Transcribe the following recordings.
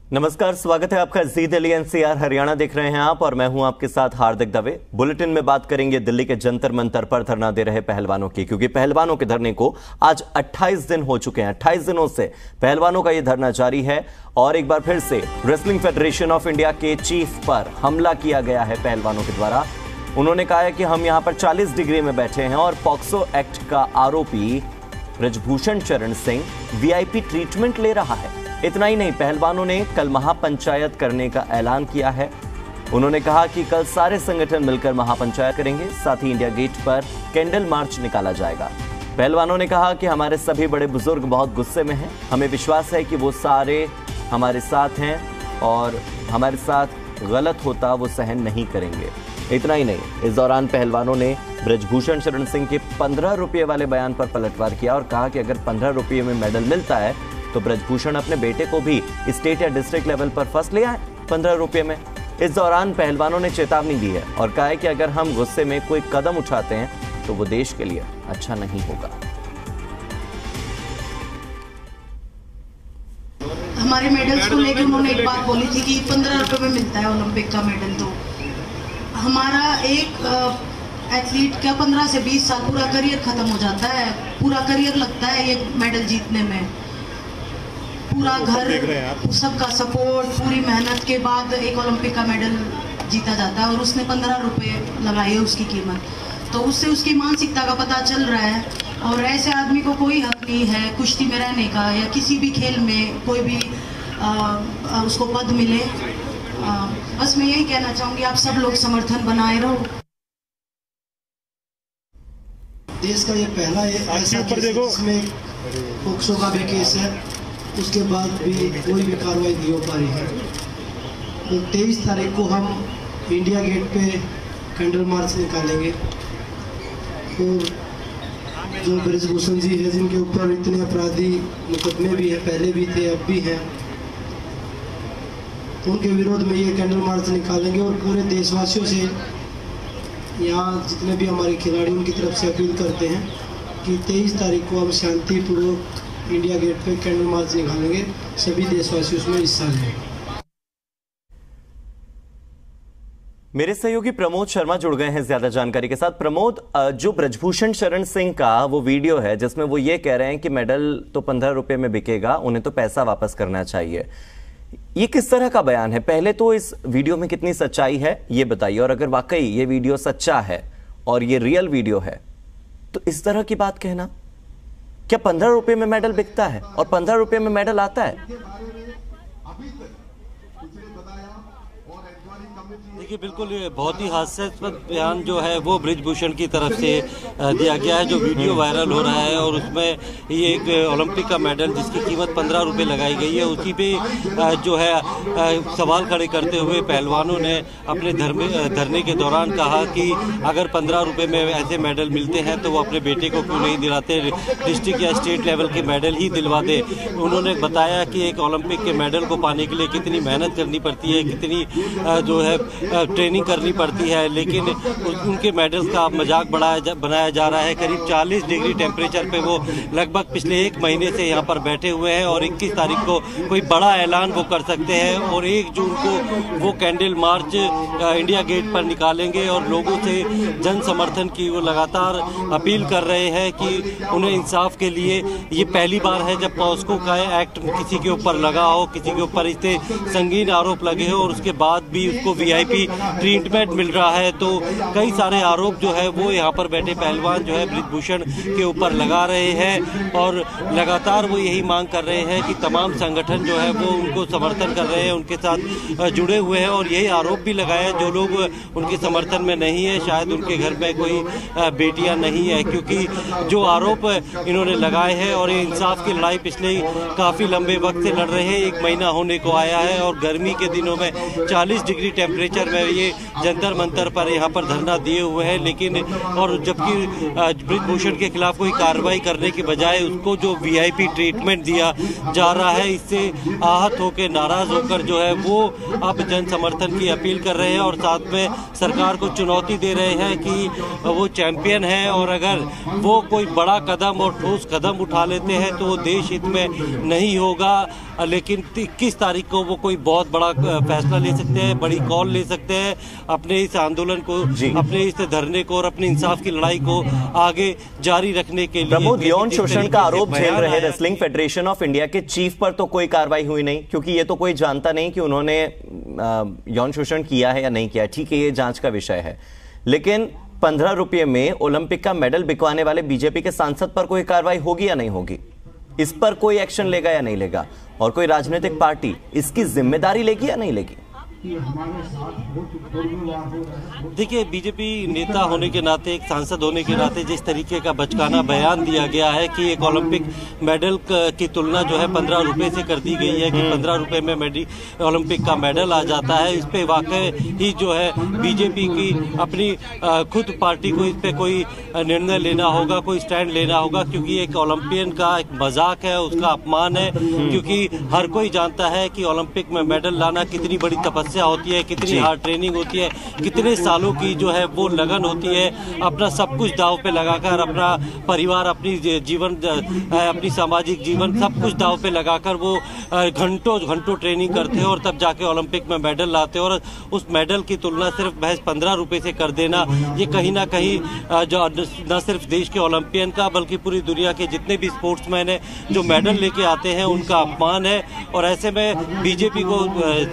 नमस्कार, स्वागत है आपका जी दिल्ली एनसीआर हरियाणा देख रहे हैं आप और मैं हूं आपके साथ हार्दिक दवे। बुलेटिन में बात करेंगे दिल्ली के जंतर मंतर पर धरना दे रहे पहलवानों की, क्योंकि पहलवानों के धरने को आज 28 दिन हो चुके हैं। 28 दिनों से पहलवानों का यह धरना जारी है और एक बार फिर से रेसलिंग फेडरेशन ऑफ इंडिया के चीफ पर हमला किया गया है पहलवानों के द्वारा। उन्होंने कहा है कि हम यहां पर 40 डिग्री में बैठे हैं और पॉक्सो एक्ट का आरोपी ब्रजभूषण शरण सिंह वीआईपी ट्रीटमेंट ले रहा है। इतना ही नहीं, पहलवानों ने कल महापंचायत करने का ऐलान किया है। उन्होंने कहा कि कल सारे संगठन मिलकर महापंचायत करेंगे, साथ ही इंडिया गेट पर कैंडल मार्च निकाला जाएगा। पहलवानों ने कहा कि हमारे सभी बड़े बुजुर्ग बहुत गुस्से में हैं, हमें विश्वास है कि वो सारे हमारे साथ हैं और हमारे साथ गलत होता वो सहन नहीं करेंगे। इतना ही नहीं, इस दौरान पहलवानों ने ब्रजभूषण शरण सिंह के 15 रुपये वाले बयान पर पलटवार किया और कहा कि अगर 15 रुपये में मेडल मिलता है तो ब्रजभूषण अपने बेटे को भी स्टेट या डिस्ट्रिक्ट लेवल पर फर्स्ट ले आए 15 रुपये में। इस दौरान पहलवानों ने चेतावनी दी है और कहा है कि अगर हम गुस्से में कोई कदम उठाते हैं तो वो देश के लिए अच्छा नहीं होगा। हमारे मेडल्स को लेकर उन्होंने एक बात बोली थी कि 15 रुपये में मिलता है ओलंपिक का मेडल। तो हमारा एक एथलीट का 15 से 20 साल पूरा करियर खत्म हो जाता है, पूरा करियर लगता है ये मेडल जीतने में। पूरा घर, सबका सपोर्ट, पूरी मेहनत के बाद एक ओलंपिक का मेडल जीता जाता है और उसने 15 रुपये लगाई है उसकी कीमत। तो उससे उसकी मानसिकता का पता चल रहा है और ऐसे आदमी को कोई हक नहीं है कुश्ती में रहने का या किसी भी खेल में कोई भी उसको पद मिले। बस मैं यही कहना चाहूँगी, आप सब लोग समर्थन बनाए रहो। देश का ये पहला ऐसा केस जिसमें पॉक्सो का भी केस है, उसके बाद भी कोई भी कार्रवाई नहीं हो पा रही है। तो 23 तारीख को हम इंडिया गेट पे कैंडल मार्च निकालेंगे और जो ब्रजभूषण जी है जिनके ऊपर इतने अपराधी मुकदमे भी हैं, पहले भी थे अब भी हैं, तो उनके विरोध में ये कैंडल मार्च निकालेंगे और पूरे देशवासियों से यहाँ जितने भी हमारे खिलाड़ी उनकी तरफ से अपील करते हैं कि 23 तारीख को हम शांतिपूर्वक इंडिया गेट पे कैंडल मार्च निकालेंगे, सभी देशवासी उसमें हिस्सा लेंगे। मेरे सहयोगी प्रमोद शर्मा जुड़ गए हैं ज्यादा जानकारी के साथ। प्रमोद, जो ब्रजभूषण शरण सिंह का वो वीडियो है जिसमें वो ये कह रहे हैं कि मेडल तो 15 रुपये में बिकेगा, उन्हें तो पैसा वापस करना चाहिए, ये किस तरह का बयान है? पहले तो इस वीडियो में कितनी सच्चाई है ये बताइए, और अगर वाकई ये वीडियो सच्चा है और ये रियल वीडियो है तो इस तरह की बात कहना, क्या 15 रुपये में मेडल बिकता है और 15 रुपये में मेडल आता है? देखिए, बिल्कुल ये बहुत ही हास्यास्पद बयान जो है वो ब्रजभूषण की तरफ से दिया गया है। जो वीडियो वायरल हो रहा है और उसमें ये एक ओलंपिक का मेडल जिसकी कीमत 15 रुपये लगाई गई है, उसी पे जो है सवाल खड़े करते हुए पहलवानों ने अपने धरने के दौरान कहा कि अगर 15 रुपये में ऐसे मेडल मिलते हैं तो वो अपने बेटे को क्यों नहीं दिलाते, डिस्ट्रिक्ट या स्टेट लेवल के मेडल ही दिलवा दे। उन्होंने बताया कि एक ओलंपिक के मेडल को पाने के लिए कितनी मेहनत करनी पड़ती है, कितनी जो है ट्रेनिंग करनी पड़ती है, लेकिन उनके मेडल्स का मजाक बनाया जा रहा है। करीब 40 डिग्री टेम्परेचर पे वो लगभग पिछले 1 महीने से यहाँ पर बैठे हुए हैं और 21 तारीख को कोई बड़ा ऐलान वो कर सकते हैं और 1 जून को वो कैंडल मार्च इंडिया गेट पर निकालेंगे और लोगों से जन समर्थन की वो लगातार अपील कर रहे हैं कि उन्हें इंसाफ के लिए ये पहली बार है जब पॉस्को का एक्ट किसी के ऊपर लगा हो, किसी के ऊपर इतने संगीन आरोप लगे हो और उसके बाद भी उसको वीआईपी ट्रीटमेंट मिल रहा है। तो कई सारे आरोप जो है वो यहाँ पर बैठे पहलवान जो है ब्रजभूषण के ऊपर लगा रहे हैं और लगातार वो यही मांग कर रहे हैं कि तमाम संगठन जो है वो उनको समर्थन कर रहे हैं, उनके साथ जुड़े हुए हैं और यही आरोप भी लगाया जो लोग उनके समर्थन में नहीं है, शायद उनके घर में कोई बेटियां नहीं है, क्योंकि जो आरोप इन्होंने लगाए हैं और ये इंसाफ की लड़ाई पिछले काफी लंबे वक्त से लड़ रहे हैं, 1 महीना होने को आया है और गर्मी के दिनों में 40 डिग्री टेम्परेचर में ये जंतर मंतर पर यहाँ पर धरना दिए हुए हैं। लेकिन और जबकि बृजभूषण के खिलाफ कोई कार्रवाई करने के बजाय उसको जो VIP ट्रीटमेंट दिया जा रहा है, इससे आहत होकर नाराज होकर जो है वो अब जन समर्थन की अपील कर रहे हैं और साथ में सरकार को चुनौती दे रहे हैं कि वो चैंपियन है और अगर वो कोई बड़ा कदम और ठोस कदम उठा लेते हैं तो वो देश हित में नहीं होगा। लेकिन 21 तारीख को वो कोई बहुत बड़ा फैसला ले सकते हैं, बड़ी कॉल ले सकते हैं, अपने इस आंदोलन को, अपने इस धरने को और अपनी इंसाफ की लड़ाई को आगे जारी रखने के लिए। प्रमोद, यौन शोषण का आरोप झेल रहे रेसलिंग फेडरेशन ऑफ इंडिया के चीफ पर तो कोई कार्रवाई हुई नहीं, क्योंकि ये तो कोई जानता नहीं कि उन्होंने यौन शोषण किया है या नहीं किया। ठीक है, ये जांच का विषय है, लेकिन 15 रुपये में ओलंपिक का मेडल बिकवाने वाले बीजेपी के सांसद पर कोई कार्रवाई होगी या नहीं होगी? इस पर कोई एक्शन लेगा या नहीं लेगा? और कोई राजनीतिक पार्टी इसकी जिम्मेदारी लेगी या नहीं लेगी? देखिए, बीजेपी नेता होने के नाते, एक सांसद होने के नाते जिस तरीके का बचकाना बयान दिया गया है कि एक ओलंपिक मेडल की तुलना जो है 15 रुपए से कर दी गई है कि 15 रुपए में ओलंपिक का मेडल आ जाता है, इस पे वाकई ही जो है बीजेपी की अपनी खुद पार्टी को इस पे कोई निर्णय लेना होगा, कोई स्टैंड लेना होगा, क्योंकि एक ओलंपियन का एक मजाक है, उसका अपमान है। क्योंकि हर कोई जानता है कि ओलंपिक में मेडल लाना कितनी बड़ी तपस्या होती है, कितनी हार्ड ट्रेनिंग होती है, कितने सालों की जो है वो लगन होती है, अपना सब कुछ दांव पे लगाकर, अपना परिवार, अपनी जीवन, अपनी सामाजिक जीवन, सब कुछ दांव पे लगाकर वो घंटों ट्रेनिंग करते हैं और तब जाके ओलंपिक में मेडल लाते हैं। और उस मेडल की तुलना सिर्फ महज 15 रुपए से कर देना, ये कहीं ना कहीं जो न सिर्फ देश के ओलंपियन का बल्कि पूरी दुनिया के जितने भी स्पोर्ट्समैन हैं जो मेडल लेके आते हैं उनका अपमान है। और ऐसे में बीजेपी को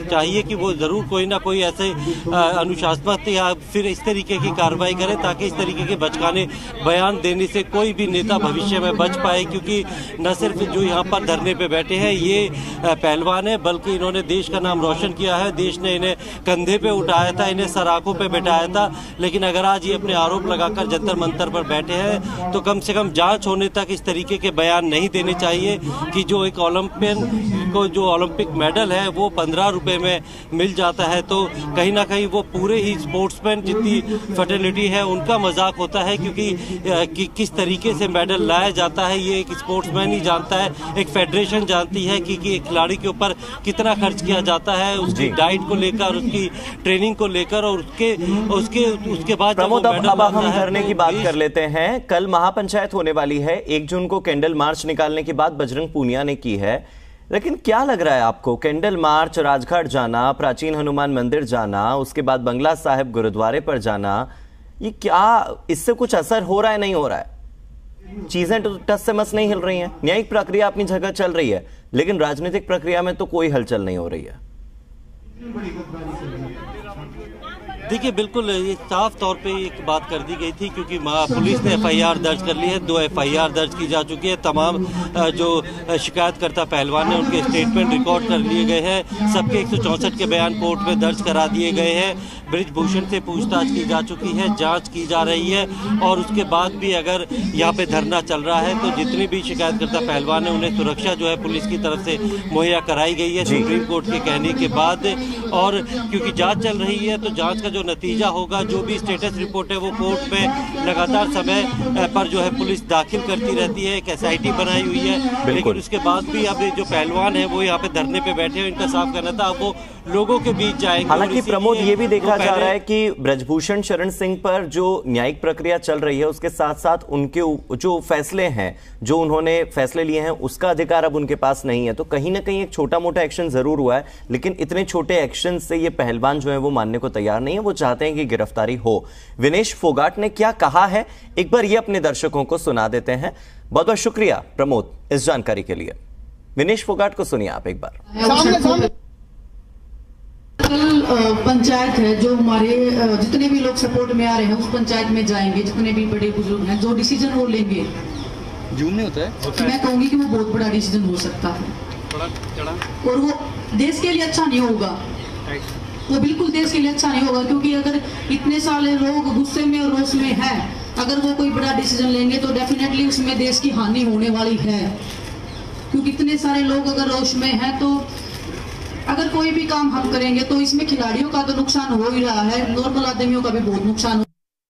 चाहिए कि वो जरूर कोई ना कोई ऐसे अनुशासनात्मक या फिर इस तरीके की कार्रवाई करे ताकि इस तरीके के बचकाने बयान देने से कोई भी नेता भविष्य में बच पाए। क्योंकि न सिर्फ जो यहाँ पर धरने पे बैठे हैं ये पहलवान है, बल्कि इन्होंने देश का नाम रोशन किया है, देश ने इन्हें कंधे पे उठाया था, इन्हें सराखों पे बैठाया था। लेकिन अगर आज ये अपने आरोप लगाकर जंतर मंतर पर बैठे हैं तो कम से कम जांच होने तक इस तरीके के बयान नहीं देने चाहिए कि जो एक ओलंपियन को जो ओलंपिक मेडल है वो 15 रुपए में मिल जाता है, तो कहीं ना कहीं वो पूरे ही स्पोर्ट्समैन जितनी फर्टिलिटी है उनका मजाक होता है। क्योंकि किस तरीके से मेडल लाया जाता है ये एक स्पोर्ट्समैन ही जानता है, एक फेडरेशन जानती है कि एक खिलाड़ी के ऊपर कितना खर्च किया जाता है, उसकी डाइट को लेकर, उसकी ट्रेनिंग को लेकर और उसके बाद प्रमोद, अब हम धरने की बात कर लेते हैं। कल महापंचायत होने वाली है, 1 जून को कैंडल मार्च निकालने की बात बजरंग पूनिया ने की है, लेकिन क्या लग रहा है आपको, कैंडल मार्च, राजघाट जाना, प्राचीन हनुमान मंदिर जाना, उसके बाद बंगला साहिब गुरुद्वारे पर जाना, ये क्या इससे कुछ असर हो रहा है, नहीं हो रहा है? चीजें तो टस से मस नहीं हिल रही हैं। न्यायिक प्रक्रिया अपनी जगह चल रही है, लेकिन राजनीतिक प्रक्रिया में तो कोई हलचल नहीं हो रही है। देखिए, बिल्कुल ये साफ तौर पे एक बात कर दी गई थी, क्योंकि पुलिस ने FIR दर्ज कर ली है, 2 FIR दर्ज की जा चुकी है। तमाम जो शिकायतकर्ता पहलवान ने उनके स्टेटमेंट रिकॉर्ड कर लिए गए हैं, सबके 164 के बयान कोर्ट में दर्ज करा दिए गए हैं। बृजभूषण से पूछताछ की जा चुकी है, जांच की जा रही है और उसके बाद भी अगर यहाँ पे धरना चल रहा है तो जितने भी शिकायतकर्ता पहलवान है उन्हें सुरक्षा जो है पुलिस की तरफ से मुहैया कराई गई है सुप्रीम कोर्ट के कहने के बाद। और क्योंकि जांच चल रही है तो जांच का जो नतीजा होगा, जो भी स्टेटस रिपोर्ट है वो कोर्ट में लगातार समय पर जो है पुलिस दाखिल करती रहती है। एक SIT बनाई हुई है, लेकिन उसके बाद भी अब जो पहलवान है वो यहाँ पे धरने पे बैठे हैं, इनका साफ कहना था अब वो लोगों के बीच जाएंगे। हालांकि प्रमोद, ये भी देखा जा रहा है कि बृजभूषण शरण सिंह पर जो न्यायिक प्रक्रिया चल रही है उसके साथ साथ उनके जो फैसले हैं, जो उन्होंने फैसले लिए हैं, उसका अधिकार अब उनके पास नहीं है। तो कहीं ना कहीं एक छोटा मोटा एक्शन जरूर हुआ है, लेकिन इतने छोटे एक्शन से ये पहलवान जो है वो मानने को तैयार नहीं है। वो चाहते हैं कि गिरफ्तारी हो। विनेश फोगाट ने क्या कहा है, एक बार ये अपने दर्शकों को सुना देते हैं। बहुत बहुत शुक्रिया प्रमोद इस जानकारी के लिए। विनेश फोगाट को सुनिए आप एक बार। पंचायत है, जो हमारे जितने भी लोग सपोर्ट में आ रहे हैं उस पंचायत में जाएंगे, जितने भी बड़े बुजुर्ग हैं, जो डिसीजन वो लेंगे, जून में होता है, मैं कहूंगी कि वो बहुत बड़ा डिसीजन हो सकता है और वो देश के लिए अच्छा नहीं होगा। वो बिल्कुल देश के लिए अच्छा नहीं होगा, क्योंकि अगर इतने सारे लोग गुस्से में और रोष में हैं, अगर वो कोई बड़ा डिसीजन लेंगे तो डेफिनेटली उसमें देश की हानि होने वाली है। क्योंकि इतने सारे लोग अगर रोष में हैं तो अगर कोई भी काम हम करेंगे तो इसमें खिलाड़ियों का तो नुकसान हो ही रहा है, नॉर्मल आदमियों का भी बहुत नुकसान हो